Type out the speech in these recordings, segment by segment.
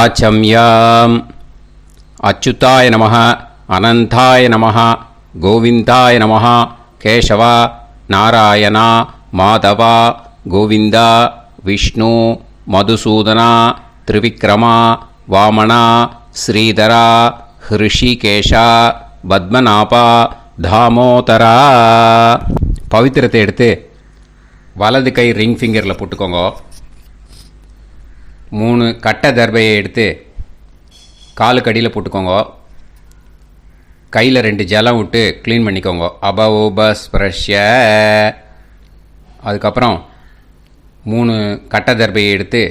ஆச்சம்யாம். அச்சுதாய நமः, அனந்தாய நமः, கோவிந்தாய நமः, கேசவா, நாராயணா, மாதவா, கோவிந்தா, விஷ்ணு, மதுசூதனா, திரிவிக்ரமா, வாமனா, ஸ்ரீதரா, ஹிருஷிகேஷா, பத்மநாபா, தாமோதரா. பவித்திரத்தை எடுத்து வலது கை ரிங் ஃபிங்கரில் போட்டுக்கோங்க. 3 கட்டை தர்பையை எடுத்து காலுக்கடியில் போட்டுக்கோங்க. கையில் 2 ஜலம் விட்டு க்ளீன் பண்ணிக்கோங்க. அபவோபஸ்பிரஷ்ய. அதுக்கப்புறம் 3 கட்டை தர்பையை எடுத்து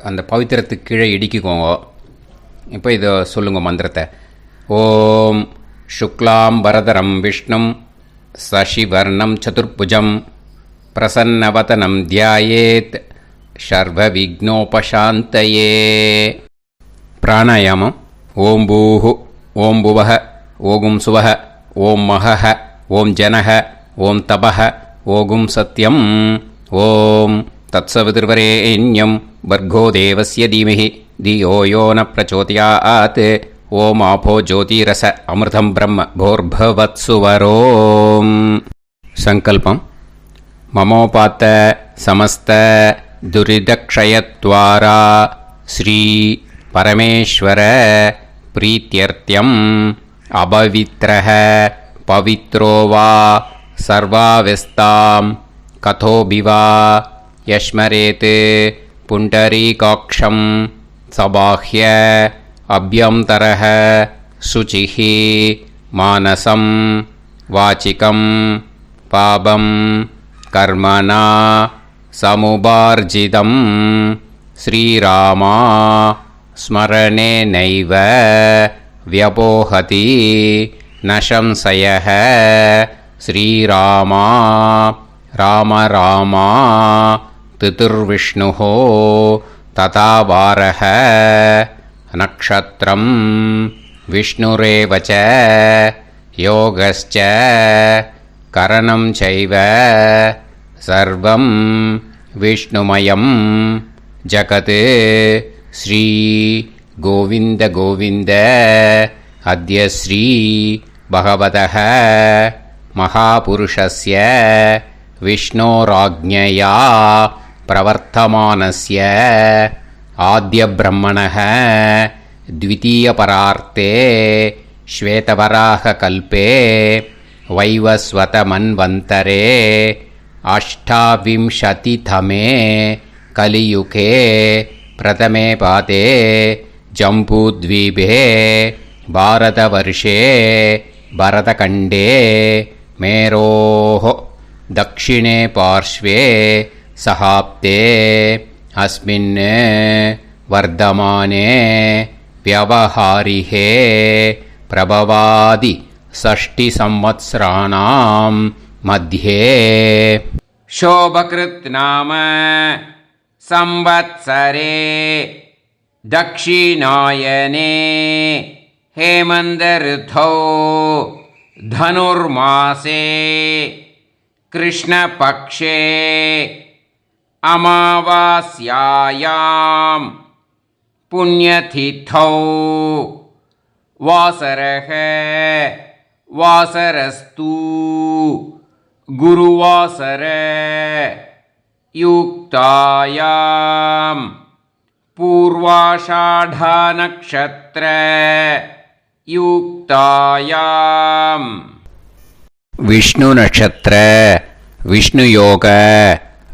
அந்த பவித்திரத்துக்கு கீழே இடிக்கிக்கோங்க. இப்போ இதை சொல்லுங்க மந்திரத்தை. ஓம் சுக்லாம் வரதரம் விஷ்ணும் சசிவர்ணம் சதுர்புஜம் பிரசன்னவதனம் தியாயேத் சர்வ விக்னோபசாந்தயே. பிராணாயாமம். ஓம் பூஹு, ஓம் புவஹ, ஓகும் சுவஹ, ஓம் மஹஹ, ஓம் ஜனஹ, ஓம் தபஹ, ஓகும் சத்யம். ஓம் தத்சவிதுர்வரேண்யம் பர்கோ தேவஸ்ய தீமஹி தியோ யோ ந பிரச்சோதயாத். ஓம் ஆபோ ஜோதிரச அமிர்தம் பிரம்ம போர்பவத்சுவரோம். சங்கல்பம். மமோபாத்த சமஸ்த துரிதக்ஷயத்வாரா ஸ்ரீ பரமேஸ்வர பிரீத்யர்த்தியம் அபவித்ரஹ பவித்ரோ வா சர்வாவஸ்தாம் கதோபிவா யஸ்மரேத் புண்டரீகாக்ஷம் சபாஹ்ய அப்யந்தரஹ சுசிஹ மானசம் வாசிகம் பாபம் கர்மணா சமுபார்ஜிதம் ஸ்ரீராமா ஸ்மரணேனைவ வ்யபோஹதி ந சம்சயः. ஸ்ரீராமா ராம ராமா திதிர்விஷ்ணுः ததா வாரः. நக்ஷத்ரம் விஷ்ணுரேவ ச யோகஸ்ச கரணம் சைவ சர்வம் விஷ்ணுமயம் ஜகத். ஸ்ரீ கோவிந்த கோவிந்த அத்ய ஸ்ரீ பகவதः மகாபுருஷஸ்ய விஷ்ணோராஜ்ஞயா பிரவர்த்தமானஸ்ய ஆத்ய பிரம்மணः த்விதீயபரார்த்தே ஸ்வேதவராக கல்பே வைவஸ்வத மன்வந்தரே அஷ்டாவிம்சதிதமே கலியுகே பிரதமே பாதே ஜம்பூத்வீபே பாரதவர்ஷே பரதகண்டே மேரோः தக்ஷிணே பார்ஷ்வே சஹாப்தே அஸ்மின் வர்தமானே व्यवहारिहे प्रभवादि 6 संवत्सराणां मध्ये शोभकृत् नाम संवत्सरे दक्षिणायने हेमन्त ऋतौ धनुर्मासे कृष्णपक्षे अमावास्यायां पुण्यतिथौ वासरः वासरस्तु गुरुवासर युक्तायां पूर्वाषाढनक्षत्र युक्तायां विष्णु नक्षत्र विष्णु योग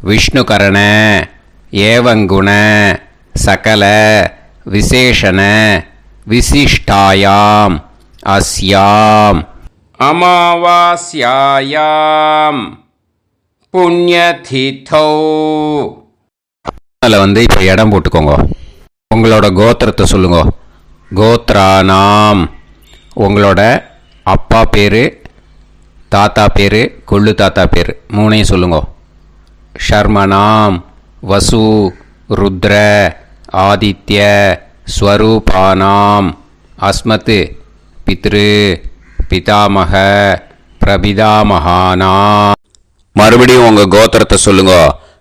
विष्णुकरण एवं गुण सकल विशेषण विशिष्टायाम अस्याम अमावास्यायाम पुण्यतिथौ. அதில் வந்து இப்போ இடம் போட்டுக்கோங்க. உங்களோட கோத்திரத்தை சொல்லுங்க. கோத்ரானாம். உங்களோட அப்பா பேர், தாத்தா பேர், கொள்ளு தாத்தா பேர் 3ஐயும் சொல்லுங்க. ஷர்மனாம் வசு ருத்ர ஆதித்ய ஸ்வரூபானாம் அஸ்மத் பித்ரு பிதாமக பிரபிதாமகானாம். மறுபடியும் உங்கள் கோத்திரத்தை சொல்லுங்க.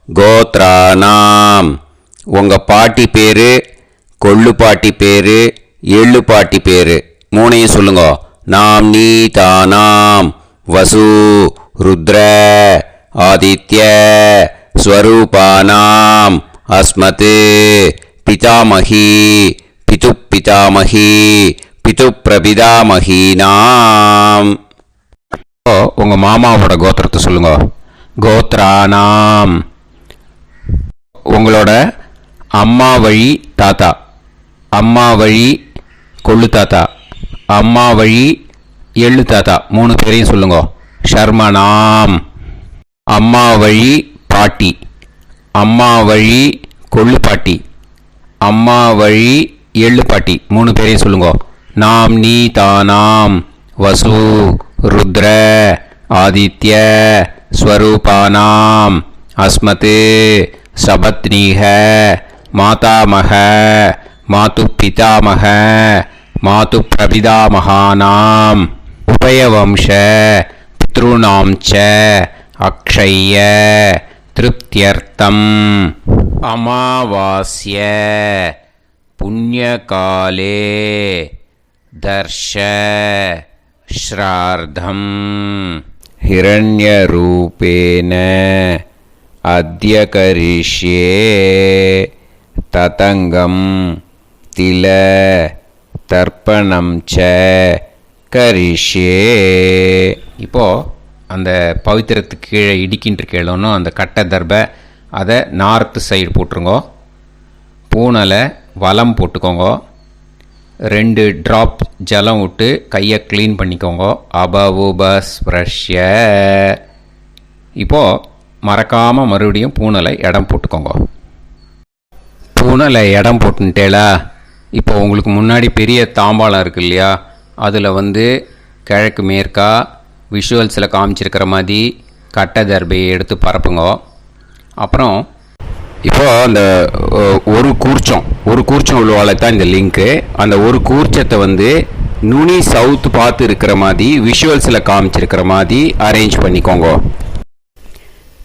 கோத்ரானாம் உங்கள் பாட்டி பேர், கொள்ளு பாட்டி பேர், எள்ளு பாட்டி பேர் மூணையும் சொல்லுங்க. நாம் நீ தானாம் வசு ருத்ர ஆதித்ய ஸ்வரூபானாம் அஸ்மத் பிதாமகி பிது பிதாமகி பிது பிரபிதாமகீனாம். உங்கள் மாமாவோட கோத்திரத்தை சொல்லுங்க. கோத்ரானாம். உங்களோட அம்மா வழி தாத்தா, அம்மா வழி கொள்ளு தாத்தா, அம்மா வழி எள்ளு தாத்தா மூணு பேரையும் சொல்லுங்க. ஷர்மனாம். அம்மா வழி பாட்டி, அம்மா வழி கொள்ளு பாட்டி, அம்மா வழி எள்ளு பாட்டி மூணு பேரையும் சொல்லுங்க. நாம் நீ தானாம் வசு ருத்ர ஆதித்ய ஸ்வரூபானாம் அஸ்மத் சபத்னீஹ மாதாமக மாது பிதாமக மாது பிரபிதாமகானாம் உபயவம்ச பித்ருணாம் ச அக்ஷய்ய திருப்தியர்த்தம் அமாவாஸ்ய புண்ணியகாலே தர்ஷ ஸ்ரார்த்தம் ஹிரண்யரூபேன அத்ய கரிஷ்யே ததங்கம் தில தர்ப்பணம் ச கரிஷ்யே. இப்போது அந்த பவித்திரத்துக்கு கீழே இடிக்கின்ற கேளோன்னு அந்த கட்டை தர்பை அதை நார்த்து சைடு போட்டுருங்கோ. பூனலை வலம் போட்டுக்கோங்க. 2 ட்ராப் ஜலம் விட்டு கையை க்ளீன் பண்ணிக்கோங்க. அபவுபஸ்ப்ரஷ்ய. இப்போது மறக்காமல் மறுபடியும் பூனலை இடம் போட்டுக்கோங்க. பூனலை இடம் போட்டுட்டேலா. இப்போ உங்களுக்கு முன்னாடி பெரிய தாம்பாளம் இருக்கு இல்லையா, அதில் கிழக்கு மேற்கா விஷுவல்ஸில் காமிச்சிருக்கிற மாதிரி கட்டை தர்பையை எடுத்து பரப்புங்க. அப்புறம் இப்போது அந்த ஒரு கூர்ச்சம் உள்ளவாழ தான் இந்த லிங்க்கு. அந்த ஒரு கூர்ச்சத்தை நுனி சவுத்து பார்த்து இருக்கிற மாதிரி விஷுவல்ஸில் காமிச்சிருக்கிற மாதிரி அரேஞ்ச் பண்ணிக்கோங்க.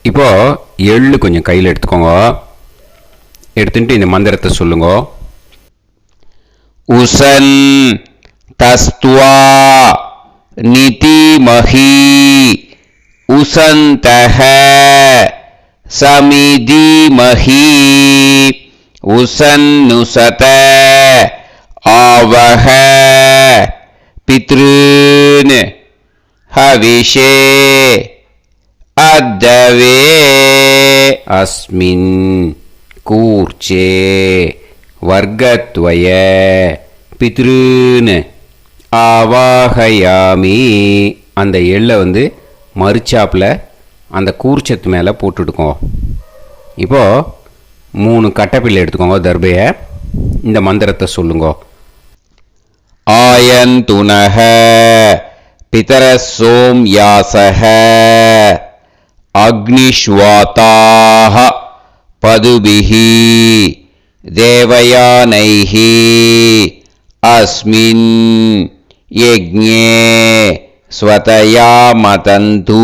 இப்போது எள்ளு கொஞ்சம் கையில் எடுத்துக்கோங்க. எடுத்துட்டு இந்த மந்திரத்தை சொல்லுங்க. உசன் தஸ்துவா நிதிமஹி உசந்தஹ சமிதிமஹி உசன்னுசத ஆவஹ பித்ருன் ஹவிஷே அத்தவே அஸ்மின் கூர்ச்சே வர்க்கத்வய பித்ருன் ஆவாஹயாமி. அந்த எள்ளை மறுச்சாப்பில் அந்த கூர்ச்சத்து மேலே போட்டுடுக்கோங்க. இப்போது 3 கட்டைப்பிள்ளை எடுத்துக்கோங்க தர்பையை. இந்த மந்திரத்தை சொல்லுங்க. ஆயந்துனஹ பிதர சோம்யாசஹ அக்னிஷ்வாதாஹ பதுபிஹி தேவயானைஹி அஸ்மின் யஜ்ஞே ஸ்வதயா மதந்து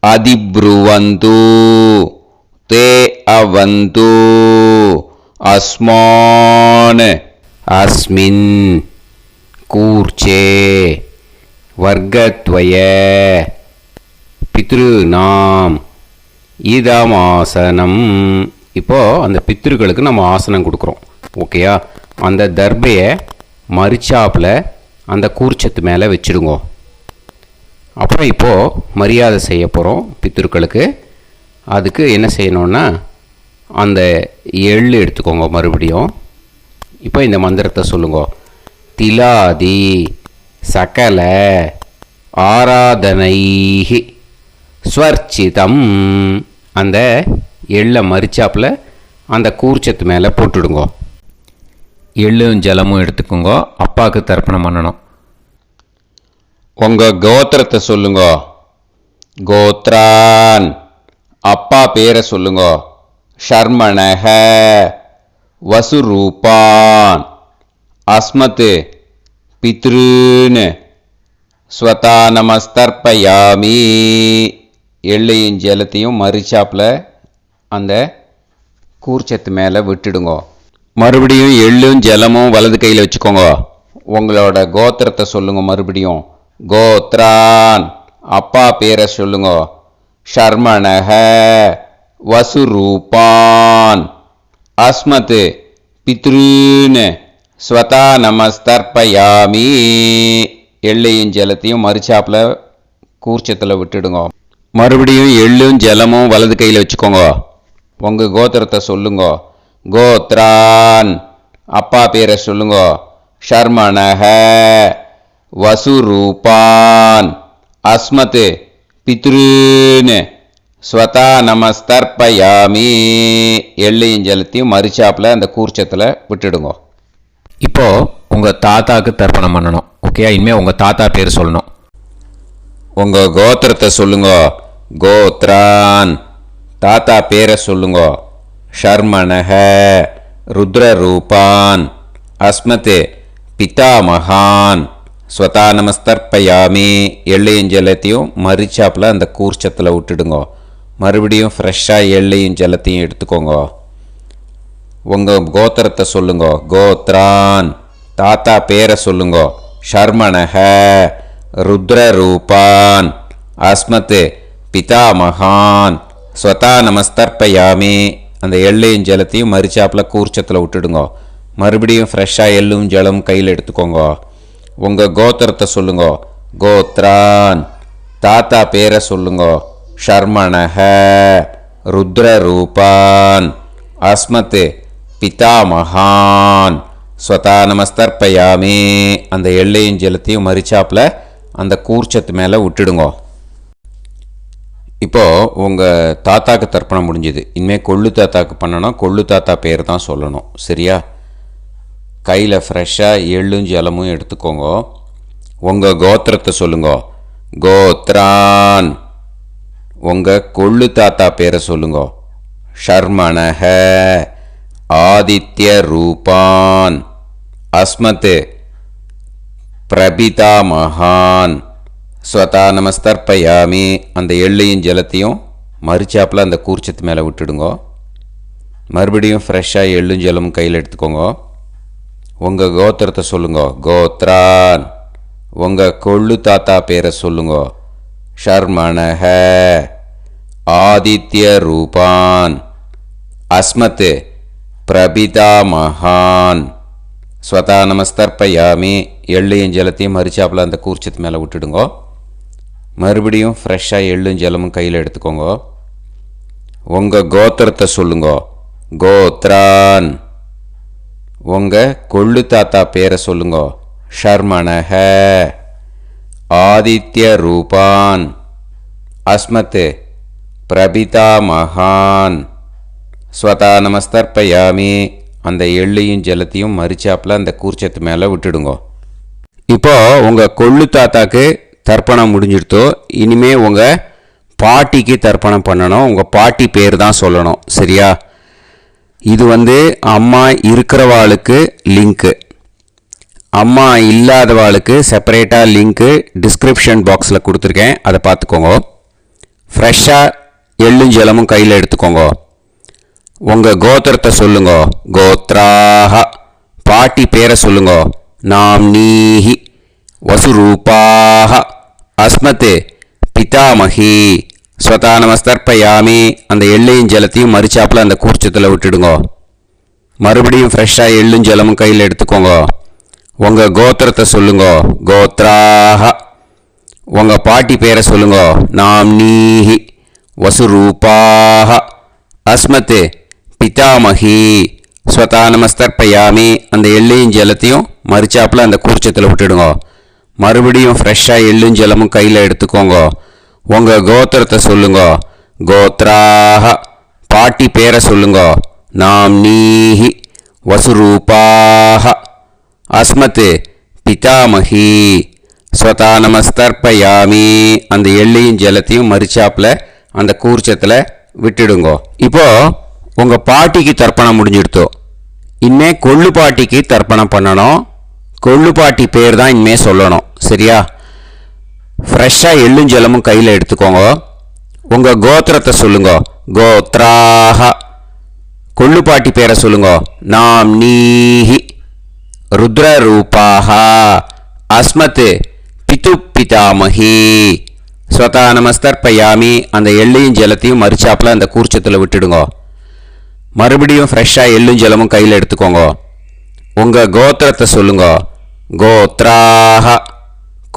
அதிப்ருவந்து தே அவது அஸ்மான் அஸ்மின் கூர்ச்சே வர்க்கத்வய பித்ருநாம் இதமாசனம். இப்போது அந்த பித்ருக்களுக்கு நம்ம ஆசனம் கொடுக்குறோம். ஓகேயா? அந்த தர்பையை மரிச்சாப்பில் அந்த கூர்ச்சத்து மேலே வச்சுடுங்க. அப்புறம் இப்போது மரியாதை செய்ய போகிறோம் பித்ருக்களுக்கு. அதுக்கு என்ன செய்யணுன்னா அந்த எள்ளு எடுத்துக்கோங்க மறுபடியும். இப்போ இந்த மந்திரத்தை சொல்லுங்க. திலாதி சகல ஆராதனைஹி ஸ்வர்ச்சிதம். அந்த எள்ளை மரிச்சாப்பில் அந்த கூர்ச்சத்து மேலே போட்டுடுங்க. எள்ளும் ஜலமும் எடுத்துக்கோங்க. அப்பாவுக்கு தர்ப்பணம் பண்ணணும். உங்கள் கோத்திரத்தை சொல்லுங்க. கோத்ரான். அப்பா பேரை சொல்லுங்க. ஷர்மணஹ வசுரூபான் அஸ்மத் பித்ருன் ஸ்வதா நமஸ்தர்ப்பயாமி. எள்ளையும் ஜலத்தையும் மரிச்சாப்பில் அந்த கூர்ச்சத்து மேலே விட்டுடுங்க. மறுபடியும் எள்ளும் ஜலமும் வலது கையில் வச்சுக்கோங்க. உங்களோட கோத்திரத்தை சொல்லுங்க. மறுபடியும் கோத்ரான், அப்பா பேரை சொல்லுங்க. ஷர்மணஹ, வசுரூபான், அஸ்மத், பித்ருன்னு, ஸ்வதா நமஸ்தர்ப்பயாமி. எள்ளையும் ஜலத்தையும் மறுச்சாப்பில் கூர்ச்சத்தில் விட்டுடுங்க. மறுபடியும் எள்ளும் ஜலமும் வலது கையில் வச்சுக்கோங்க. உங்கள் கோத்திரத்தை சொல்லுங்க. கோத்ரான், அப்பா பேரை சொல்லுங்க. ஷர்மணஹ, வசுரூபான், அஸ்மத், பித்ருன்னு, ஸ்வதா நமஸ்தர்ப்பயாமி. எள்ளையும் ஜலத்தையும் மறுச்சாப்பில் அந்த கூர்ச்சத்தில் விட்டுடுங்க. இப்போது உங்கள் தாத்தாவுக்கு தர்ப்பணம் பண்ணணும். ஓகே, இனிமேல் உங்கள் தாத்தா பேர் சொல்லணும். உங்கள் கோத்திரத்தை சொல்லுங்க. கோத்ரான், தாத்தா பேரை சொல்லுங்க. ஷர்மணஹ, ருத்ரரூபான், அஸ்மத், பிதாமகான், ஸ்வதா நமஸ்தர்ப்பயாமி. எள்ளையும் ஜலத்தையும் மறிச்சாப்பில் அந்த கூர்ச்சத்தில் விட்டுடுங்க. மறுபடியும் ஃப்ரெஷ்ஷாக எள்ளையும் ஜலத்தையும் எடுத்துக்கோங்க. உங்கள் கோத்திரத்தை சொல்லுங்க. கோத்ரான், தாத்தா பேரை சொல்லுங்க. ஷர்மணஹ, ருத்ரரூபான், அஸ்மத், பிதாமகான், ஸ்வதா நமஸ்தர்ப்பயாமி. அந்த எள்ளையும் ஜலத்தையும் மறிச்சாப்பில் கூர்ச்சத்தில் விட்டுடுங்க. மறுபடியும் ஃப்ரெஷ்ஷாக எள்ளும் ஜலம் கையில் எடுத்துக்கோங்க. உங்கள் கோத்திரத்தை சொல்லுங்க. கோத்ரான், தாத்தா பேரை சொல்லுங்க. ஷர்மணஹ, ருத்ரரூபான், அஸ்மத், பிதாமகான், ஸ்வதா நமஸ்தர்ப்பயாமி. அந்த எள்ளையும் ஜலத்தையும் மறிச்சாப்பில் அந்த கூர்ச்சத்து மேலே விட்டுடுங்க. இப்போது உங்கள் தாத்தாக்கு தர்ப்பணம் முடிஞ்சுது. இனிமேல் கொள்ளு தாத்தாக்கு பண்ணணும். கொள்ளு தாத்தா பேர் தான் சொல்லணும். சரியா? கையில் ஃப்ரெஷ்ஷாக எள்ளும் ஜலமும் எடுத்துக்கோங்க. உங்கள் கோத்திரத்தை சொல்லுங்க. கோத்ரான், உங்கள் கொள்ளு தாத்தா பேரை சொல்லுங்க. ஷர்மணஹ, ஆதித்ய ரூபான், அஸ்மத், பிரபிதாமகான், ஸ்வதா நமஸ்தர்ப்பயாமி. அந்த எள்ளையும் ஜலத்தையும் மறிச்சாப்பில் அந்த கூர்ச்சத்து மேலே விட்டுடுங்க. மறுபடியும் ஃப்ரெஷ்ஷாக எள்ளும் ஜலமும் கையில் எடுத்துக்கோங்க. உங்கள் கோத்திரத்தை சொல்லுங்க. கோத்ரான், உங்கள் கொள்ளு தாத்தா பேரை சொல்லுங்க. ஷர்மணஹ, ஆதித்ய ரூபான், அஸ்மத், பிரபிதாமகான், ஸ்வதா நமஸ்தர்ப்பயாமி. எள்ளையும் ஜலத்தையும் மறிச்சாப்பில் அந்த கூர்ச்சத்து மேலே விட்டுடுங்க. மறுபடியும் ஃப்ரெஷ்ஷாக எள்ளும் ஜலமும் கையில் எடுத்துக்கோங்க. உங்கள் கோத்திரத்தை சொல்லுங்க. கோத்ரான், உங்கள் கொள்ளு தாத்தா பேரை சொல்லுங்க. ஷர்மணஹ, ஆதித்ய ரூபான், அஸ்மத், பிரபிதாமகான், ஸ்வதா நமஸ்தர்ப்பயாமி. அந்த எள்ளையும் ஜலத்தையும் மறிச்சாப்பில் அந்த கூர்ச்சத்து மேலே விட்டுடுங்க. இப்போது உங்கள் கொள்ளு தாத்தாக்கு தர்ப்பணம் முடிஞ்சிடுத்தோ. இனிமேல் உங்கள் பாட்டிக்கு தர்ப்பணம் பண்ணணும். உங்கள் பாட்டி பேர் தான் சொல்லணும். சரியா? இது அம்மா இருக்கிறவாளுக்கு லிங்க்கு, அம்மா இல்லாதவாளுக்கு செப்பரேட்டாக லிங்க்கு டிஸ்கிரிப்ஷன் பாக்ஸில் கொடுத்துருக்கேன். அதை பார்த்துக்கோங்க. ஃப்ரெஷ்ஷாக எள்ளும் ஜலமும் கையில் எடுத்துக்கோங்க. உங்கள் கோத்திரத்தை சொல்லுங்க. கோத்ராஹ, பாட்டி பேரை சொல்லுங்க. நாம்னீஹி, வசுரூபாஹ, அஸ்மத், பிதாமகி, ஸ்வதா நமஸ்தர்ப்பயாமி. அந்த எள்ளையும் ஜலத்தையும் மறிச்சாப்பில் அந்த கூர்ச்சத்தில் விட்டுடுங்க. மறுபடியும் ஃப்ரெஷ்ஷாக எள்ளும் ஜலமும் கையில் எடுத்துக்கோங்க. உங்கள் கோத்திரத்தை சொல்லுங்க. கோத்ராஹ, உங்கள் பாட்டி பேரை சொல்லுங்க. நாம்னீஹி, வசுரூபாஹ, அஸ்மத், பிதாமகி, ஸ்வதா நமஸ்தர்ப்பயாமி. அந்த எள்ளையும் ஜலத்தையும் மறிச்சாப்பில் அந்த கூர்ச்சத்தில் விட்டுடுங்க. மறுபடியும் ஃப்ரெஷ்ஷாக எள்ளும் ஜலமும் கையில் எடுத்துக்கோங்க. உங்கள் கோத்திரத்தை சொல்லுங்க. கோத்ராஹ, பாட்டி பேரை சொல்லுங்க. நாம்னீஹி, வசுரூபாஹ, அஸ்மத், பிதாமகி, ஸ்வதா நமஸ்தர்ப்பயாமி. அந்த எள்ளையும் ஜலத்தையும் மறிச்சாப்பில் அந்த கூர்ச்சத்தில் விட்டுடுங்க. இப்போது உங்கள் பாட்டிக்கு தர்ப்பணம் முடிஞ்சிடுத்தோ. இனிமே கொள்ளு பாட்டிக்கு தர்ப்பணம் பண்ணணும். கொள்ளு பாட்டி பேர் தான் இனிமே சொல்லணும். சரியா? ஃப்ரெஷ்ஷாக எள்ளும் ஜலமும் கையில் எடுத்துக்கோங்க. உங்கள் கோத்திரத்தை சொல்லுங்க. கோத்ராஹ, கொள்ளுப்பாட்டி பேரை சொல்லுங்க. நாம் நீஹி ருத்ரரூபாஹ அஸ்மத் பிது பிதாமகி ஸ்வதா நமஸ்தர்ப்பயாமி. அந்த எள்ளையும் ஜலத்தையும் மறிச்சாப்பில் அந்த கூர்ச்சத்தில் விட்டுடுங்க. மறுபடியும் ஃப்ரெஷ்ஷாக எள்ளும் ஜலமும் கையில் எடுத்துக்கோங்க. உங்கள் கோத்திரத்தை சொல்லுங்க. கோத்ராஹ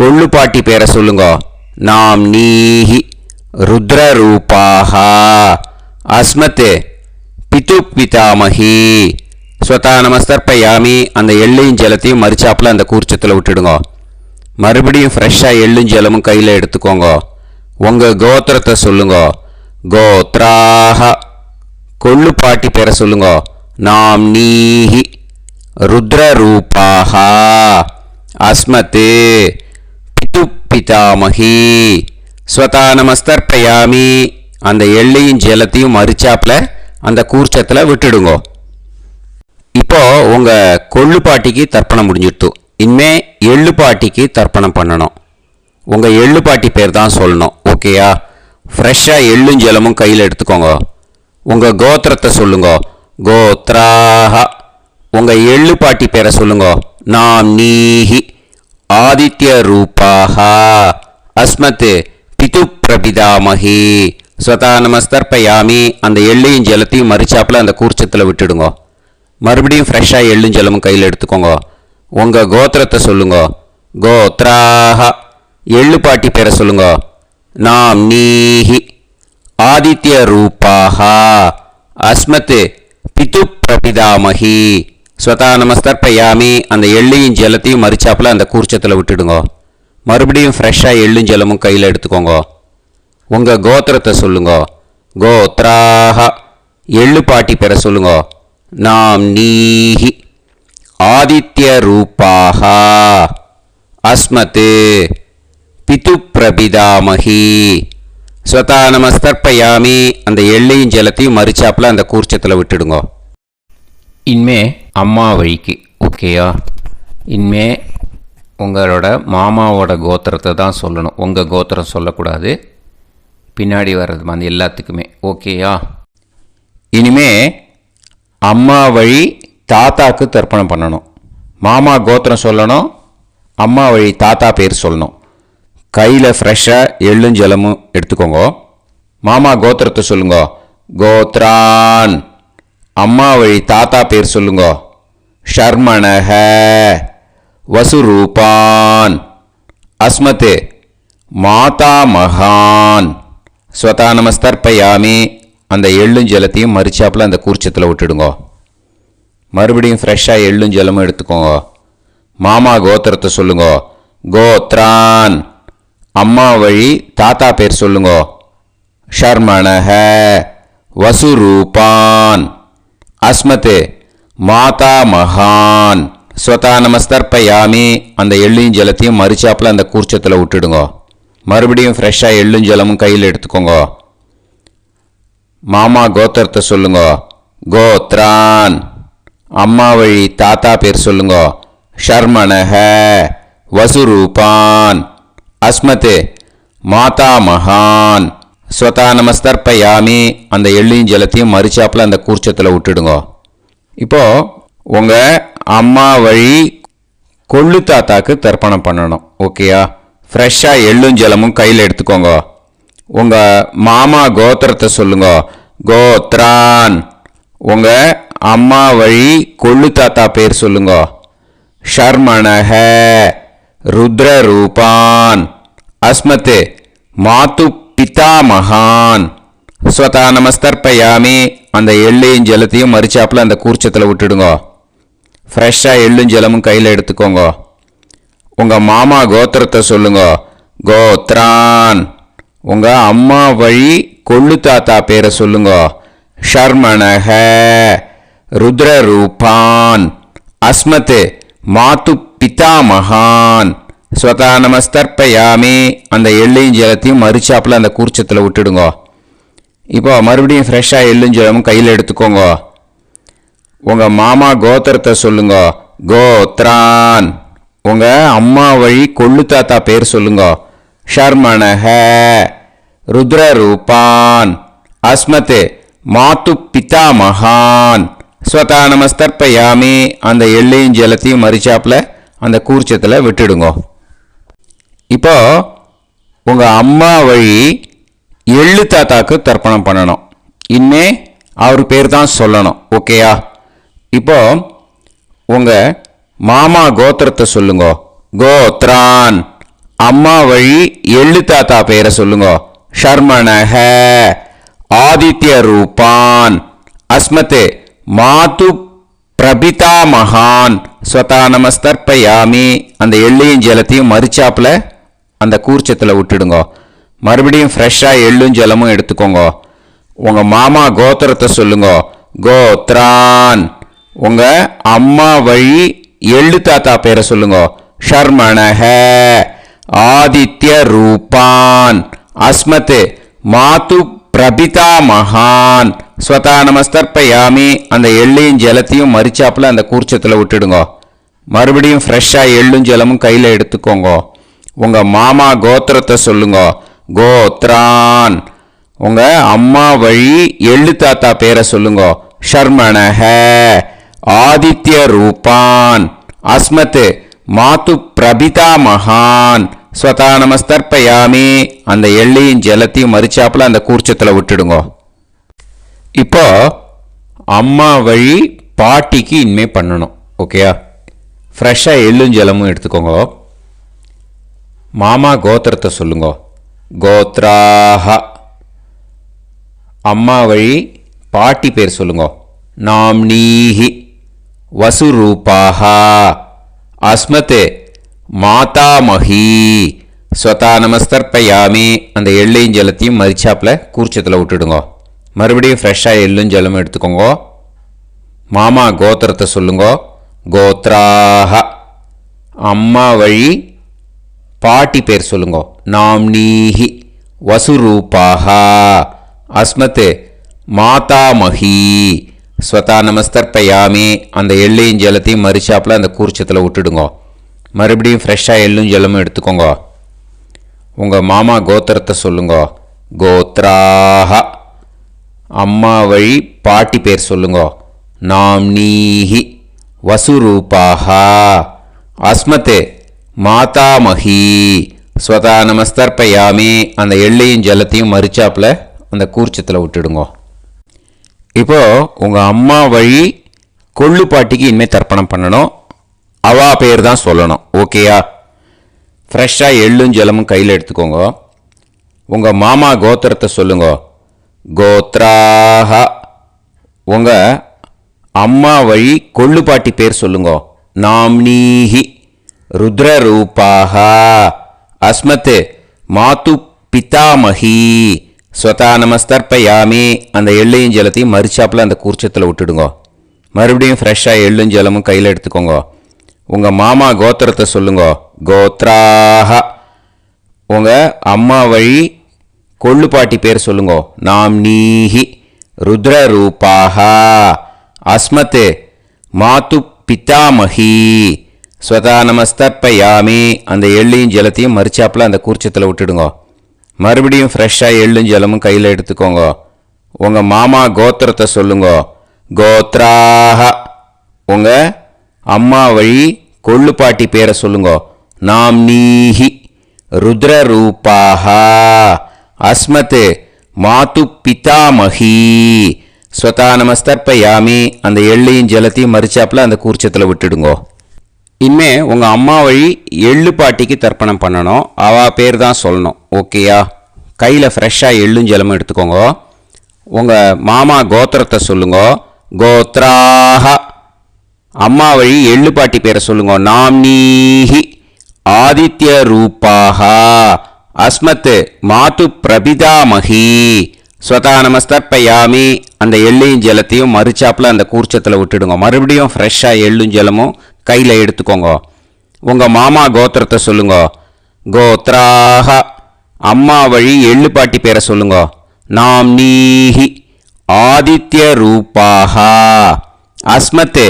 கொள்ளுப்பாட்டி பேரை சொல்லுங்க. நாம் நீஹி ருத்ரரூபாஹ அஸ்மத் பிது பிதாமகி ஸ்வதா நமஸ்தர்ப்பயாமி. அந்த எள்ளையும் ஜலத்தையும் மறிச்சாப்பில் அந்த கூர்ச்சத்தில் விட்டுடுங்க. மறுபடியும் ஃப்ரெஷ்ஷாக எள்ளும் ஜலமும் கையில் எடுத்துக்கோங்க. உங்கள் கோத்திரத்தை சொல்லுங்க. கோத்ராஹ கொள்ளுப்பாட்டி பேரை சொல்லுங்க. நாம் நீஹி ருத்ரரூபாஹ அஸ்மத் பிது பிதாமகி ஸ்வதா நமஸ்தர்ப்பயாமி. அந்த எள்ளையும் ஜலத்தையும் மறிச்சாப்பில் அந்த கூர்ச்சத்தில் விட்டுடுங்க. இப்போ உங்கள் கொள்ளுப்பாட்டிக்கு தர்ப்பணம் முடிஞ்சிடுத்து. இனிமே எள்ளுப்பாட்டிக்கு தர்ப்பணம் பண்ணணும். உங்கள் எள்ளுப்பாட்டி பேர் தான் சொல்லணும். ஓகேயா? ஃப்ரெஷ்ஷாக எள்ளும் ஜலமும் கையில் எடுத்துக்கோங்க. உங்கள் கோத்திரத்தை சொல்லுங்க. கோத்ராஹ உங்கள் எள்ளுப்பாட்டி பேரை சொல்லுங்க. நாம் நீஹி ஆதித்ய ரூபாஹ அஸ்மத் பிது பிரபிதாமகி ஸ்வதா நமஸ்தர்ப்பயாமி. அந்த எள்ளையும் ஜலத்தையும் மறிச்சாப்பில் அந்த கூர்ச்சத்தில் விட்டுடுங்க. மறுபடியும் ஃப்ரெஷ்ஷாக எள்ளும் ஜலமும் கையில் எடுத்துக்கோங்க. உங்கள் கோத்திரத்தை சொல்லுங்க. கோத்ராஹ எள்ளுப்பாட்டி பேரை சொல்லுங்க. நாம் நீஹி ஆதித்ய ரூபாஹ அஸ்மத் பிது பிரபிதாமகி ஸ்வதா நமஸ்தர்ப்பயாமி. அந்த எள்ளையும் ஜலத்தையும் மறிச்சாப்பில் அந்த கூர்ச்சத்தில் விட்டுடுங்க. மறுபடியும் ஃப்ரெஷ்ஷாக எள்ளும் ஜலமும் கையில் எடுத்துக்கோங்க. உங்கள் கோத்திரத்தை சொல்லுங்க. கோத்ராஹ எள்ளுப்பாட்டி பேரை சொல்லுங்க. நாம் நீஹி ஆதித்ய ரூபாஹ அஸ்மத் பிது பிரபிதாமகி ஸ்வதா நமஸ்தர்ப்பயாமி. அந்த எள்ளையும் ஜலத்தையும் மறிச்சாப்பில் அந்த கூர்ச்சத்தில் விட்டுடுங்க. இனிமே அம்மா வழிக்கு. ஓகேயா? இனிமே உங்களோட மாமாவோட கோத்திரத்தை தான் சொல்லணும். உங்கள் கோத்திரம் சொல்லக்கூடாது. பின்னாடி வர்றது வந்து எல்லாத்துக்குமே. ஓகேயா? இனிமே அம்மா வழி தாத்தாக்கு தர்ப்பணம் பண்ணணும். மாமா கோத்திரம் சொல்லணும். அம்மா வழி தாத்தா பேர் சொல்லணும். கையில் ஃப்ரெஷ்ஷாக எள்ளும் ஜலமும் எடுத்துக்கோங்க. மாமா கோத்திரத்தை சொல்லுங்க. கோத்ரான் அம்மா வழி தாத்தா பேர் சொல்லுங்க. ஷர்மணஹ வசுரூபான் அஸ்மத் மாதா மகான் ஸ்வதா நமஸ்தர்ப்பயாமி. அந்த எள்ளும் ஜலத்தையும் மறிச்சாப்பில் அந்த கூர்ச்சத்தில் விட்டுடுங்க. மறுபடியும் ஃப்ரெஷ்ஷாக எள்ளும் ஜலமும் எடுத்துக்கோங்க. மாமா கோத்திரத்தை சொல்லுங்க. கோத்ரான் அம்மா வழி தாத்தா பேர் சொல்லுங்க. ஷர்மணஹ வசுரூபான் அஸ்மத் மாதா மகான் ஸ்வதா நமஸ்தர்ப்பயாமி. அந்த எள்ளையும் ஜலத்தையும் மறிச்சாப்பில் அந்த கூர்ச்சத்தில் விட்டுடுங்க. மறுபடியும் ஃப்ரெஷ்ஷாக எள்ளும் ஜலமும் கையில் எடுத்துக்கோங்க. மாமா கோத்திரத்தை சொல்லுங்க. கோத்ரான் அம்மா வழி தாத்தா பேர் சொல்லுங்க. ஷர்மணஹ வசுரூபான் அஸ்மத் மாதா மகான் ஸ்வதா நமஸ்தர்ப்பயாமி. அந்த எள்ளையும் ஜலத்தையும் மறிச்சாப்பில் அந்த கூர்ச்சத்தில் விட்டுடுங்க. இப்போது உங்கள் அம்மா வழி கொள்ளு தாத்தாக்கு தர்ப்பணம் பண்ணணும். ஓகேயா? ஃப்ரெஷ்ஷாக எள்ளும் ஜலமும் கையில் எடுத்துக்கோங்க. உங்கள் மாமா கோத்திரத்தை சொல்லுங்க. கோத்ரான் உங்கள் அம்மா வழி கொள்ளு தாத்தா பேர் சொல்லுங்க. ஷர்மணஹ ருத்ரரூபான் அஸ்மத் மாது பிதா மகான் ஸ்வதா நமஸ்தர்ப்பயாமி. அந்த எள்ளையும் ஜலத்தையும் மறிச்சாப்பில் அந்த கூர்ச்சத்தில் விட்டுடுங்க. ஃப்ரெஷ்ஷாக எள்ளும் ஜலமும் கையில் எடுத்துக்கோங்க. உங்கள் மாமா கோத்திரத்தை சொல்லுங்க. கோத்ரான் உங்கள் அம்மா வழி கொள்ளு தாத்தா பேரை சொல்லுங்க. ஷர்மணஹ ருத்ரரூபான் அஸ்மத் மாது பிதா மகான் ஸ்வதா நமஸ்தர்ப்பயாமி. அந்த எள்ளையும் ஜலத்தையும் மறிச்சாப்பில் அந்த கூர்ச்சத்தில் விட்டுடுங்க. இப்போ மறுபடியும் ஃப்ரெஷ்ஷாக எள்ளும் ஜலமும் கையில் எடுத்துக்கோங்க. உங்கள் மாமா கோத்திரத்தை சொல்லுங்க. கோத்ரான் உங்கள் அம்மா வழி கொள்ளு தாத்தா பேர் சொல்லுங்க. ஷர்மணஹ ருத்ரரூபான் அஸ்மத் மாத்து பிதாமகான் ஸ்வதா நமஸ்தர்ப்பயாமி. அந்த எள்ளையும் ஜலத்தையும் மறிச்சாப்பில் அந்த கூர்ச்சத்தில் விட்டுடுங்க. இப்போ உங்கள் அம்மா வழி எள்ளு தாத்தாக்கு தர்ப்பணம் பண்ணணும். இனிமே அவர் பேர் தான் சொல்லணும். ஓகேயா? இப்போ உங்கள் மாமா கோத்திரத்தை சொல்லுங்க. கோத்ரான். அம்மா வழி எள்ளு தாத்தா பேரை சொல்லுங்க. ஷர்மணஹ ஆதித்ய ரூபான் அஸ்மதே மாது பிரபிதா மகான் ஸ்வதா நமஸ்தர்ப்பயாமி. அந்த எள்ளையும் ஜலத்தையும் மறிச்சாப்பில் அந்த கூர்ச்சத்தில் விட்டுடுங்க. மறுபடியும் ஃப்ரெஷ்ஷாக எள்ளும் ஜலமும் எடுத்துக்கோங்க. உங்கள் மாமா கோத்திரத்தை சொல்லுங்க. கோத்ரான். உங்கள் அம்மா வழி எள்ளு தாத்தா பேரை சொல்லுங்க. ஷர்மணஹ ஆதித்ய ரூபான் அஸ்மத் மாது பிரபிதா மகான் ஸ்வதா நமஸ்தர்ப்பயாமி. அந்த எள்ளையும் ஜலத்தையும் மறிச்சாப்பில் அந்த கூர்ச்சத்தில் விட்டுடுங்க. மறுபடியும் ஃப்ரெஷ்ஷாக எள்ளும் ஜலமும் கையில் எடுத்துக்கோங்க. உங்கள் மாமா கோத்திரத்தை சொல்லுங்க. கோத்ரான். உங்கள் அம்மா வழி எள்ளு தாத்தா பேரை சொல்லுங்க. ஷர்மணஹ ஆதித்ய ரூபான் அஸ்மத் மாது பிரபிதா மகான் ஸ்வதா நமஸ்தர்ப்பயாமி. அந்த எள்ளையும் ஜலத்தையும் மறிச்சாப்பில் அந்த கூர்ச்சத்தில் விட்டுடுங்க. இப்போ அம்மா வழி பாட்டிக்கு இனிமே பண்ணணும். ஓகேயா? ஃப்ரெஷ்ஷாக எள்ளும் ஜலமும் எடுத்துக்கோங்க. மாமா கோத்திரத்தை சொல்லுங்க. கோத்ராஹ. அம்மா வழி பாட்டி பேர் சொல்லுங்க. நாம்னீஹி வசுரூபாஹ அஸ்மத் மாதாமஹி ஸ்வதா நமஸ்தர்ப்பயாமி. அந்த எள்ளையும் ஜலத்தையும் மறிச்சாப்பில் கூர்ச்சத்தில் விட்டுடுங்க. மறுபடியும் ஃப்ரெஷ்ஷாக எள்ளும் ஜலமும் எடுத்துக்கோங்க. மாமா கோத்திரத்தை சொல்லுங்க. கோத்ராஹ. அம்மா வழி பாட்டி பேர் சொல்லுங்க. நாம்னீஹி வசுரூபாஹ அஸ்மத் மாதாமஹி ஸ்வதா நமஸ்தர்ப்பயாமி. அந்த எள்ளையும் ஜலத்தையும் மறிச்சாப்பில் அந்த கூர்ச்சத்தில் விட்டுடுங்க. மறுபடியும் ஃப்ரெஷ்ஷாக எள்ளும் ஜலமும் எடுத்துக்கோங்க. உங்கள் மாமா கோத்திரத்தை சொல்லுங்க. கோத்ராஹ. அம்மா வழி பாட்டி பேர் சொல்லுங்க. நாம்னீஹி வசுரூபாஹ அஸ்மத் மாதாமஹி ஸ்வதா நமஸ்தர்ப்பயாமி. அந்த எள்ளையும் ஜலத்தையும் மறிச்சாப்பில் அந்த கூர்ச்சத்தில் விட்டுடுங்க. இப்போ உங்கள் அம்மா வழி கொள்ளு பாட்டிக்கு இனிமேல் தர்ப்பணம் பண்ணணும். அவா பேர் தான் சொல்லணும். ஓகேயா? ஃப்ரெஷ்ஷாக எள்ளும் ஜலமும் கையில் எடுத்துக்கோங்க. உங்கள் மாமா கோத்திரத்தை சொல்லுங்க. கோத்ராஹ. உங்கள் அம்மா வழி கொள்ளு பாட்டி பேர் சொல்லுங்க. நாம்னீஹி ருத்ரரூபாஹ அஸ்மத் மாது பிதாமஹி ஸ்வதா நமஸ்தர்ப்பயாமி. அந்த எள்ளையும் ஜலத்தையும் மறிச்சாப்பில் அந்த கூர்ச்சத்தில் விட்டுடுங்க. மறுபடியும் ஃப்ரெஷ்ஷாக எள்ளும் ஜலமும் கையில் எடுத்துக்கோங்க. உங்கள் மாமா கோத்திரத்தை சொல்லுங்க. கோத்ராஹ. உங்கள் அம்மா வழி கொள்ளு பாட்டி பேர் சொல்லுங்க. நாம்னீஹி ருத்ரரூபாஹ அஸ்மத் மாது பிதாமஹி ஸ்வதா நமஸ்தர்ப்பயாமி. அந்த எள்ளையும் ஜலத்தையும் மறிச்சாப்பில் அந்த கூர்ச்சத்தில் விட்டுடுங்க. மறுபடியும் ஃப்ரெஷ்ஷாக எள்ளும் ஜலமும் கையில் எடுத்துக்கோங்க. உங்கள் மாமா கோத்திரத்தை சொல்லுங்க. கோத்ராஹ. உங்கள் அம்மா வழி கொள்ளு பாட்டி பேரை சொல்லுங்க. நாம்னீஹி ருத்ரரூபாஹ அஸ்மத் மாது பிதாமஹி ஸ்வதா நமஸ்தர்ப்பயாமி. அந்த எள்ளையும் ஜலத்தையும் மறிச்சாப்பில் அந்த கூர்ச்சத்தில் விட்டுடுங்க. இனிமே உங்கள் அம்மா வழி எள்ளு பாட்டிக்கு தர்ப்பணம் பண்ணணும். அவா பேர் தான் சொல்லணும். ஓகேயா? கையில் ஃப்ரெஷ்ஷாக எள்ளும் ஜலமும் எடுத்துக்கோங்க. உங்கள் மாமா கோத்திரத்தை சொல்லுங்க. கோத்ராஹ. அம்மா வழி எள்ளு பாட்டி பேரை சொல்லுங்க. நாம்னீஹி ஆதித்ய ரூபாஹ அஸ்மத் மாது பிரபிதாமஹி ஸ்வதா நமஸ்தர்ப்பயாமி. அந்த எள்ளையும் ஜலத்தையும் மறிச்சாப்பில் அந்த கூர்ச்சத்தில் விட்டுடுங்க. மறுபடியும் ஃப்ரெஷ்ஷாக எள்ளும் ஜலமும் கையில் எடுத்துக்கோங்க. உங்கள் மாமா கோத்திரத்தை சொல்லுங்க. கோத்ராஹ. அம்மா வழி எள்ளு பாட்டி பேரை சொல்லுங்க. நாம்னீஹி ஆதித்ய ரூபாஹ அஸ்மத்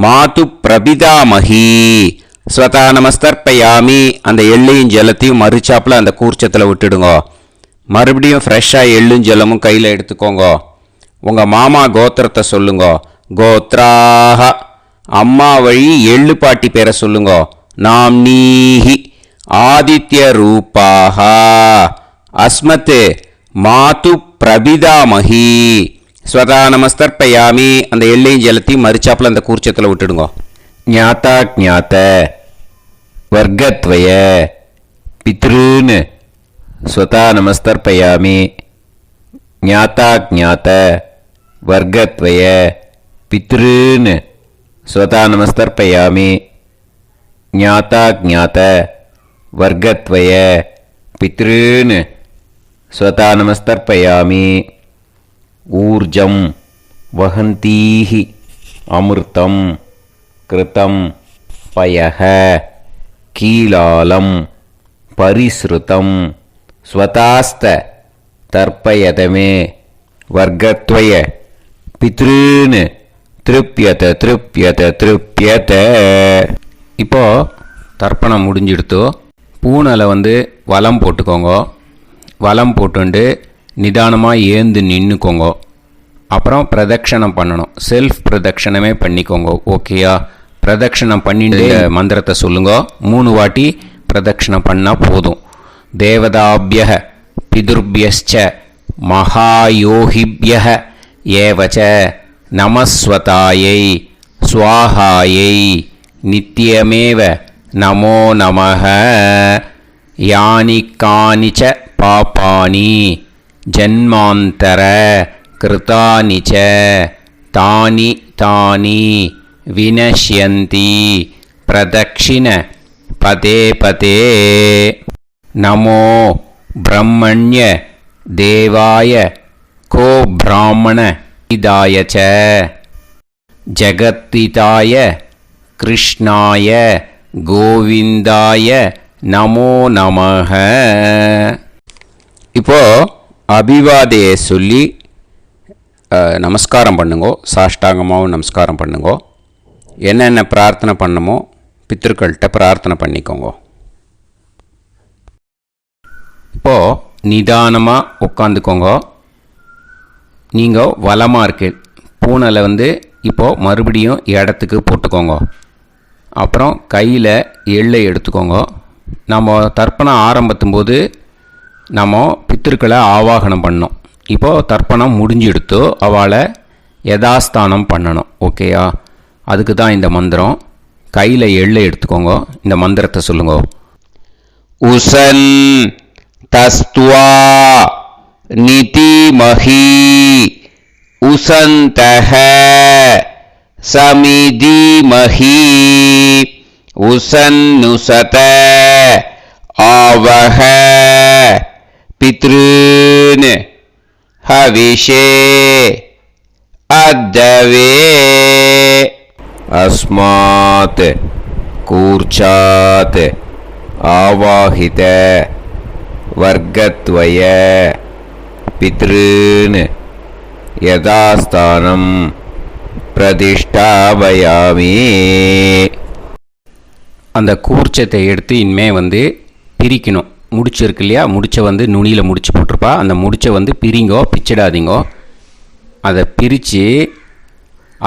மாது பிரபிதாமஹி ஸ்வதா நமஸ்தர்ப்பயாமி. அந்த எள்ளையும் ஜலத்தையும் மறிச்சாப்பில் அந்த கூர்ச்சத்தில் விட்டுடுங்க. மறுபடியும் ஃப்ரெஷ்ஷாக எள்ளும் ஜலமும் கையில் எடுத்துக்கோங்க. உங்கள் மாமா கோத்திரத்தை சொல்லுங்கோ. கோத்ராக. அம்மா வழி எள்ளு பாட்டி பேரை சொல்லுங்கோ. நாம் நீஹி ஆதித்ய ரூபாக. அஸ்மத் மாது பிரபிதாமகி. ஸ்வதா நமஸ்தர்ப்பயாமி. அந்த எள்ளையும் ஜலத்தையும் மறிச்சாப்பில் அந்த கூர்ச்சத்தில் விட்டுடுங்கோ. ஞாதா ஞாத வர்க்கத்வய பித்ருன் ஸ்வதா நமஸ்தர்ப்பயாமி. ஞாதா ஞாத வர்க்கத்வய பித்ருன் ஸ்வதா நமஸ்தர்ப்பயாமி. ஞாதா ஞாத வர்க்கத்வய பித்ருன் ஸ்வதா நமஸ்தர்ப்பயாமி. ஊர்ஜம் வஹந்தீஹி அமிர்தம் கிருதம் பயஹ கீலாலம் பரிஸ்ருதம் ஸ்வதாஸ்த தர்ப்பயதமே. வர்க்கத்வய பித்ருன் திருப்யத திருப்யத திருப்யத. இப்போ தர்ப்பணம் முடிஞ்சிடுத்தோ. பூனலை வலம் போட்டுக்கோங்க. வலம் போட்டுண்டு நிதானமாக ஏந்து நின்றுக்கோங்க. அப்புறம் பிரதட்சணம் பண்ணணும். செல்ஃப் பிரதட்சணமே பண்ணிக்கோங்க. ஓகேயா? பிரதட்சணம் பண்ணிட்டு மந்திரத்தை சொல்லுங்க. 3 வாட்டி பிரதட்சணம் பண்ணால் போதும். தேவதாபிய பிதுர்பியச்ச மகாயோகிபிய ஏவச்ச நமஸ்வதாயை ஸ்வாஹாயை நித்தியமேவ நமோ நமஹ. யானி கானிச்ச பாபானி ஜன்மாந்தர கிருதானி ச தானி தானி வினஷ்யந்தி பிரதக்ஷிண பதே பதே. நமோ பிரம்மண்ய தேவாய கோ பிராமண இதாய ச ஜகத்திதாய கிருஷ்ணாய கோவிந்தாய நமோ நமஹ. இப்போ அபிவாதையை சொல்லி நமஸ்காரம் பண்ணுங்கோ. சாஷ்டாங்கமாகவும் நமஸ்காரம் பண்ணுங்கோ. என்னென்ன பிரார்த்தனை பண்ணமோ பித்திருக்கள்கிட்ட பிரார்த்தனை பண்ணிக்கோங்க. இப்போது நிதானமாக உட்காந்துக்கோங்க. நீங்கள் வலமாக இருக்கு. பூனலை இப்போது மறுபடியும் இடத்துக்கு போட்டுக்கோங்க. அப்புறம் கையில் எள்ளை எடுத்துக்கோங்க. நம்ம தர்ப்பணம் ஆரம்பித்தும் போது நம்ம பித்திருக்களை ஆவாகனம் பண்ணோம். இப்போது தர்ப்பணம் முடிஞ்செடுத்தோ அவளை யதாஸ்தானம் பண்ணணும். ஓகேயா? அதுக்கு தான் இந்த மந்திரம். கையில் எள்ளை எடுத்துக்கோங்க. இந்த மந்திரத்தை சொல்லுங்க. உசன் தஸ்துவா நிதிமஹி உசந்தஹ சமிதிமஹி உசன்னுசத ஆவஹ பித்ருன் ஹவிஷே அத்தவே. அஸ்மாத் கூர்ச்சாத் ஆவாஹித வர்க்கத்வய பித்ருன் யதாஸ்தானம் பிரதிஷ்டாபயாமி. அந்த கூர்ச்சத்தை எடுத்து இனிமே பிரிக்கணும். முடிச்சு இருக்கு இல்லையா? முடிச்சை நுனியில் முடிச்சு போட்டிருப்பா. அந்த முடிச்சை பிரிங்கோ, பிச்சிடாதீங்கோ. அதை பிரித்து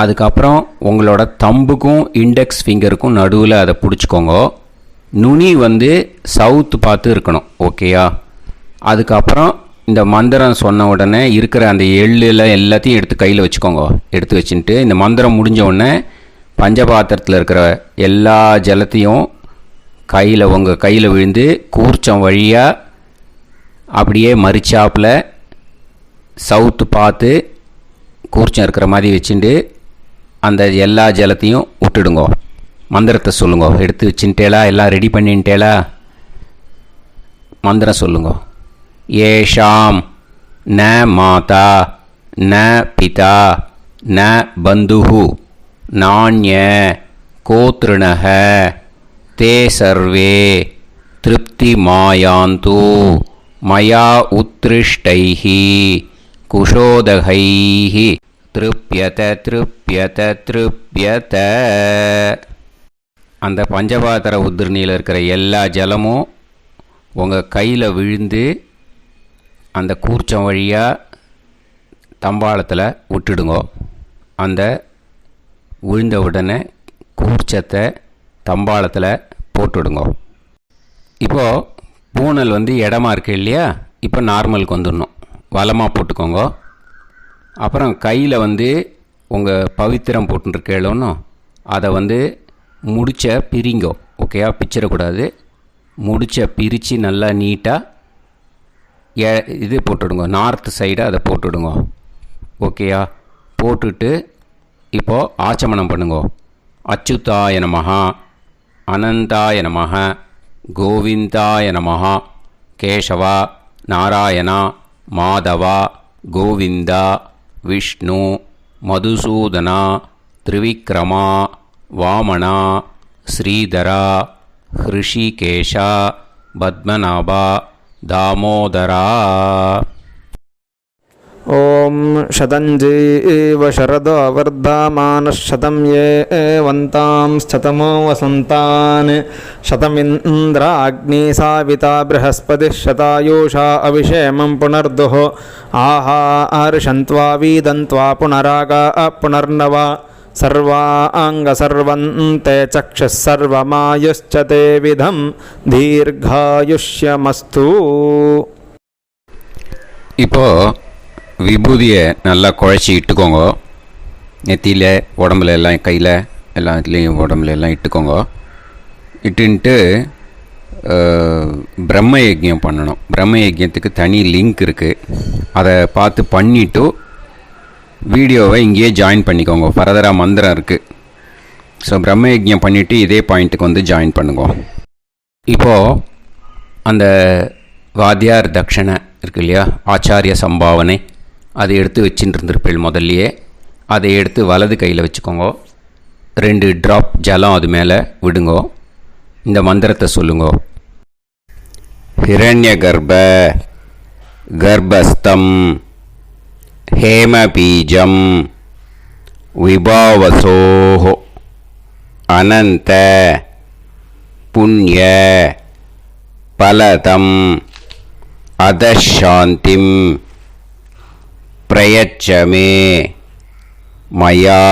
அதுக்கப்புறம் உங்களோட தம்புக்கும் இண்டெக்ஸ் ஃபிங்கருக்கும் நடுவில் அதை பிடிச்சிக்கோங்க. நுனி சவுத்து பார்த்து இருக்கணும். ஓகேயா? அதுக்கப்புறம் இந்த மந்திரம் சொன்ன உடனே இருக்கிற அந்த எள்ளில் எல்லாத்தையும் எடுத்து கையில் வச்சுக்கோங்க. எடுத்து வச்சுட்டு இந்த மந்திரம் முடிஞ்ச உடனே பஞ்சபாத்திரத்தில் இருக்கிற எல்லா ஜலத்தையும் உங்கள் கையில் விழுந்து கூர்ச்சம் வழியாக அப்படியே மறிச்சாப்பில் சவுத்து பார்த்து கூர்ச்சம் இருக்கிற மாதிரி வச்சுட்டு அந்த எல்லா ஜலத்தையும் விட்டுடுங்கோ. மந்திரத்தை சொல்லுங்க. எடுத்து வச்சுட்டேலா? எல்லாம் ரெடி பண்ணிட்டேலா? மந்திரம் சொல்லுங்க. ஏஷாம் ந மாதா ந பிதா ந பந்துஹு நாண்ய கோத்ருணஹ தே சர்வே திருப்தி மாயாந்து மயா உத்ருஷ்டைஹி குஷோதகைஹி திருப்யத திருப்யத திருப்யத. அந்த பஞ்சபாத்திர உதிர்ணியில் இருக்கிற எல்லா ஜலமும் உங்கள் கையில் விழுந்து அந்த கூர்ச்சம் வழியாக தம்பாளத்தில் விட்டுடுங்கோ. அந்த விழுந்த உடனே கூர்ச்சத்தை தம்பாளத்தில் போட்டுவிடுங்கோ. இப்போது பூனல் இடமா இருக்கு இல்லையா, இப்போ நார்மலுக்கு வந்துடணும். வலமாக போட்டுக்கோங்க. அப்புறம் கையில் உங்கள் பவித்திரம் போட்டுருக்கேளோன்னு அதை முடிச்ச பிரிங்கோ. ஓகேயா, பிச்சிடக்கூடாது. முடிச்ச பிரித்து நல்லா நீட்டாக இது போட்டுவிடுங்க. நார்த் சைடை அதை போட்டுவிடுங்க. ஓகேயா, போட்டுட்டு இப்போது ஆச்சமனம் பண்ணுங்க. அச்சுதாய நமஹ, அனந்தாய நமஹ, கோவிந்தாய நமஹ, கேசவா, நாராயணா, மாதவா, கோவிந்தா, விஷ்ணு, மதுசூதனா, திரிவிக்ரமா, வாமனா, ஸ்ரீதரா, ஹிருஷிகேஷா, பத்மநாபா, தாமோதரா. ஓம் ஷதஞ்சீவ சரதோ வர்தமானः शतं ये वन्तां शतमो वसन्तान् शतमिन्द्राग्नी साविता बृहस्पतिः शतायुषा अभिषेमं पुनर्दुः आहार्षन्त्वा वीदन्त्वा पुनरागा पुनर्नव सर्वाङ्गसर्वन्ते चक्षुः सर्वमायुश्च ते विधं दीर्घायुष्यमस्तु. இப்போது விபூதியை நல்லா குழச்சி இட்டுக்கோங்க. நெத்தியில், உடம்புல எல்லாம், கையில் எல்லாத்துலேயும் உடம்புல எல்லாம் இட்டுக்கோங்க. இட்டுன்ட்டு பிரம்ம யஜ்யம் பண்ணணும். பிரம்ம யஜ்யத்துக்கு தனி லிங்க் இருக்குது. அதை பார்த்து பண்ணிவிட்டு வீடியோவை இங்கேயே ஜாயின் பண்ணிக்கோங்க. ஃபர்தராக மந்திரம் இருக்குது. ஸோ பிரம்ம யஜ்யம் பண்ணிவிட்டு இதே பாயிண்ட்டுக்கு ஜாயின் பண்ணுங்க. இப்போது அந்த வாத்தியார் தட்சணை இருக்கு இல்லையா, ஆச்சாரிய சம்பாவனை, அதை எடுத்து வச்சுட்டு இருந்திருப்பேள் முதல்லையே. அதை எடுத்து வலது கையில் வச்சுக்கோங்க. 2 ட்ராப் ஜலம் அது மேலே விடுங்கோ. இந்த மந்திரத்தை சொல்லுங்கோ. ஹிரண்ய கர்ப்ப கர்ப்பஸ்தம் ஹேமபீஜம் விபாவசோஹோ அனந்த புண்ணிய பலதம் அதசாந்திம் பிரயச்சமே மயா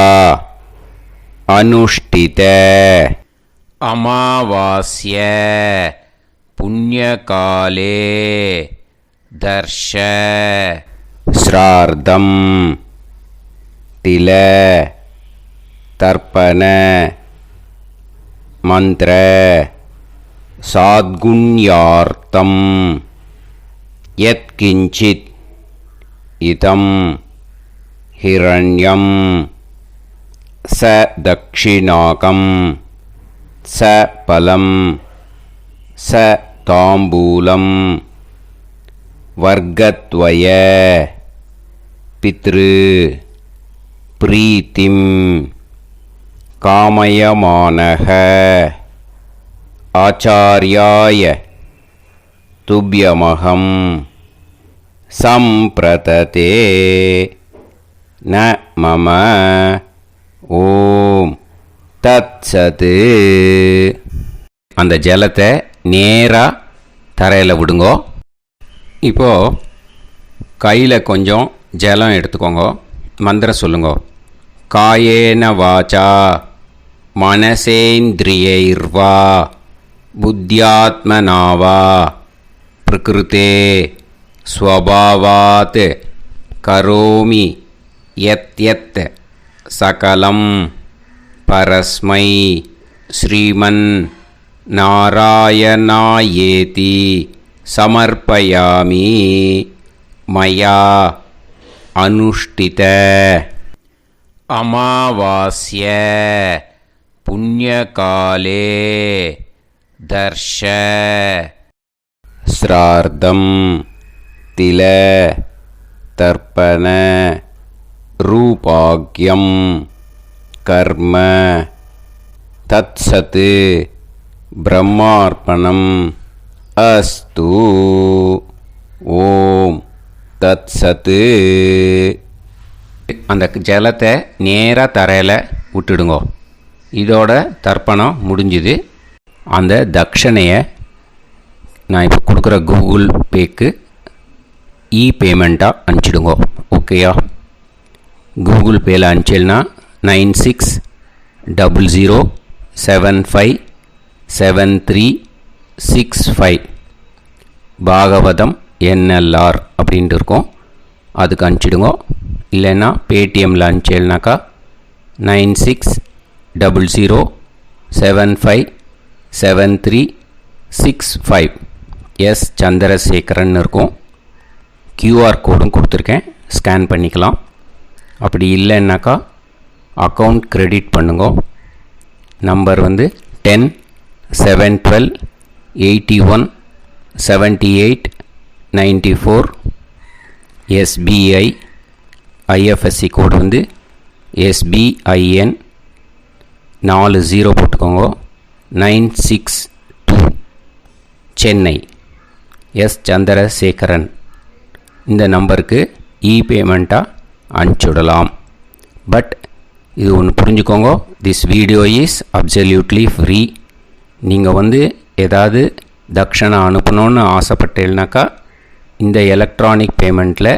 அனுஷ்டித அமாவாஸ்ய புண்ணியகாலே தர்ஷ ஸ்ரார்த்தம் தில தர்ப்பண மந்திர சாத்குண்யார்த்தம் யத்கிஞ்சித் இதம் ஹிரண்யம் ச தக்ஷிணாகம் ச பலம் ச தாம்பூலம் வர்க்கத்வய பித்ரு பிரீத்திம் காமயமானஹ ஆச்சார்யாய துப்யமஹம் சம்பிரததே ந மம. ஓம் தத்சத். அந்த ஜலத்தை நேராக தரையில் விடுங்கோ. இப்போது கையில் கொஞ்சம் ஜலம் எடுத்துக்கோங்க. மந்திரம் சொல்லுங்க. காயேன வாச்சா மனசேந்திரியைர்வா புத்தியாத்மனாவா பிரகிருதே ஸ்வபாவாத் கரோமி யத் யத் சகலம் பரஸ்மை ஸ்ரீமன் நாராயணாயேதி சமர்ப்பயாமி மயா அனுஷ்டித அமாவாஸ்ய புண்ணியகாலே தர்ஷ ஸ்ரார்த்தம் தில தர்ப்பண ரூபாக்யம் கர்ம தத்சத் பிரம்மார்ப்பணம் அஸ்து. ஓம் தத்சத். அந்த ஜலத்தை நேராக தரையில் விட்டுடுங்கோ. இதோட தர்ப்பணம் முடிஞ்சுது. அந்த தட்சணையை நான் இப்போ கொடுக்குற கூகுள் பேக்கு பேமெண்ட்டாக அனுப்பிச்சிடுங்கோ. ஓகேயா? கூகுள் பேயில் அனுப்பிச்சேன்னா 9600757365 பாகவதம் NLR அப்படின்ட்டு இருக்கும், அதுக்கு அனுப்பிச்சிடுங்க. இல்லைன்னா பேடிஎம்மில் அனுப்பிச்சேன்னாக்கா 9600757365 எஸ் சந்திரசேகரன் இருக்கும். கியூஆர் கோடும் கொடுத்துருக்கேன், ஸ்கேன் பண்ணிக்கலாம். அப்படி இல்லைன்னாக்கா அக்கௌண்ட் கிரெடிட் பண்ணுங்க. நம்பர் வந்து 10-7-12-81-78-94. எஸ்பிஐ ஐஎஃப்எஸ்சி கோடு வந்து SBIN 40 போட்டுக்கோங்க. 962 சென்னை. எஸ் சந்திரசேகரன் இந்த நம்பருக்கு இபேமெண்ட்டாக அனுப்பிச்சுடலாம். பட் இது ஒன்று புரிஞ்சுக்கோங்க, this video is absolutely free. நீங்கள் வந்து ஏதாவது தட்சணை அனுப்பணுன்னு ஆசைப்பட்டேன்னாக்கா இந்த எலக்ட்ரானிக் பேமெண்ட்டில்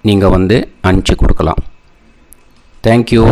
நீங்கள் வந்து அனுப்பிச்சி கொடுக்கலாம். தேங்க்யூ.